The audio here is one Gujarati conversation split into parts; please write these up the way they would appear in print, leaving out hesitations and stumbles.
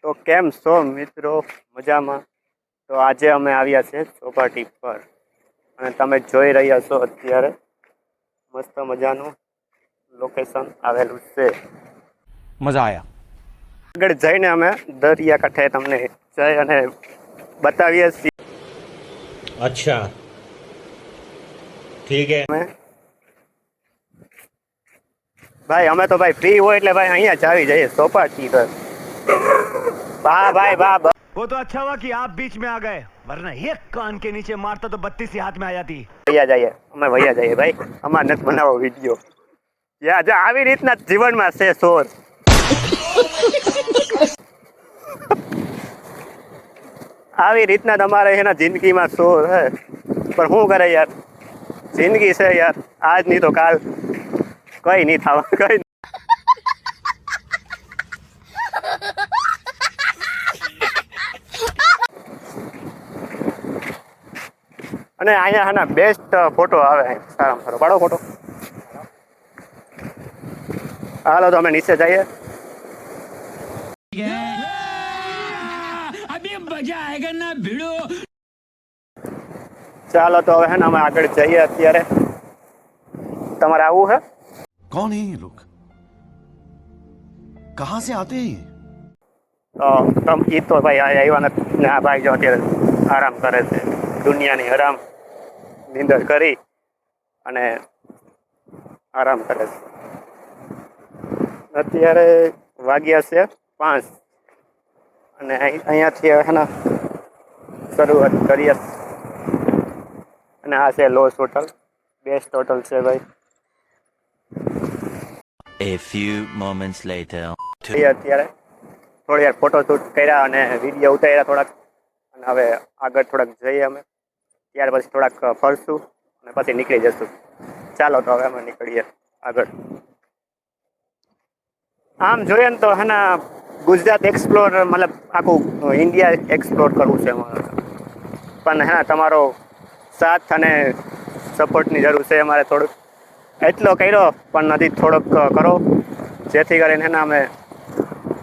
તો કેમ છો મિત્રો? મજામાં? તો આજે અમે આવ્યા છે ચોપાટી પર અને તમે જોઈ રહ્યા છો અત્યારે મસ્ત મજાનું લોકેશન આવેલું છે. મજા આયા. આગળ જઈને અમે દરિયા કાંઠે તમને જઈ અને બતાવીએ છીએ. અચ્છા ઠીક હે. ભાઈ અમે તો ભાઈ ફ્રી હોય એટલે ભાઈ અહીંયા જ આવી જઈએ ચોપાટી પર. વાહ ભાઈ વાહ. वो तो अच्छा हुआ कि आप बीच में आ गए वरना एक कान के नीचे मारता तो 32 ही हाथ में आ जाती. ભૈયા જઈએ અમે ભૈયા જઈએ ભાઈ. અમારે નથી બનાવો વિડીયો. યા જો આવી રીતના જીવનમાં છે સોર. આવી રીતના તમારે એના જિંદગીમાં સોર હે પણ શું કરે યાર, જિંદગી છે યાર, આજ નહીં તો કાલ કઈ નહીં થવા કઈ. અને અહીંયા હાના બેસ્ટ ફોટો આવે, સારામાં સારો પાડો ફોટો. હાલો તો અમે નીચે જઈએ. ચાલો તો હવે હે ને અમે આગળ જઈએ અત્યારે. તમારે આવવું હે? कौन है ये लोग? कहां से आते हैं ये? તો એ તો ભાઈ આવ્યા નથી ને આ ભાઈ જો અત્યારે આરામ કરે છે, દુનિયાની હરામ નીંદર કરી અને આરામ કરે છે. અત્યારે વાગ્યા છે 5 અને અહીંયાથી હે ને શરૂઆત કરીએ. અને આ છે લોસ હોટલ, બેસ્ટ હોટલ છે ભાઈ. A few moments later. અત્યારે થોડી વાર ફોટોશૂટ કર્યા અને વિડીયો ઉતાર્યા થોડાક, અને હવે આગળ થોડાક જઈએ અમે. ત્યાર પછી થોડાક ફરશું અને પછી નીકળી જશું. ચાલો તો હવે અમે નીકળીએ આગળ. આમ જોઈએ ને તો હે ને ગુજરાત એક્સપ્લોર મતલબ આખું ઇન્ડિયા એક્સપ્લોર કરવું છે અમારે, પણ હે તમારો સાથ અને સપોર્ટની જરૂર છે અમારે. થોડુંક એટલો કર્યો પણ નથી, થોડોક કરો જેથી કરીને હે ને અમે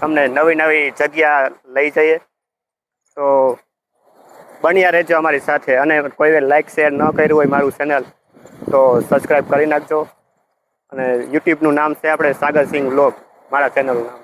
તમને નવી નવી જગ્યા લઈ જઈએ. તો બન્યા રહેજો અમારી સાથે. અને કોઈ લાઈક શેર ન કર્યું હોય મારું ચેનલ તો સબસ્ક્રાઈબ કરી નાખજો. અને યુટ્યુબનું નામ છે આપણે સાગરસિંહ વ્લોગ, મારા ચેનલનું નામ.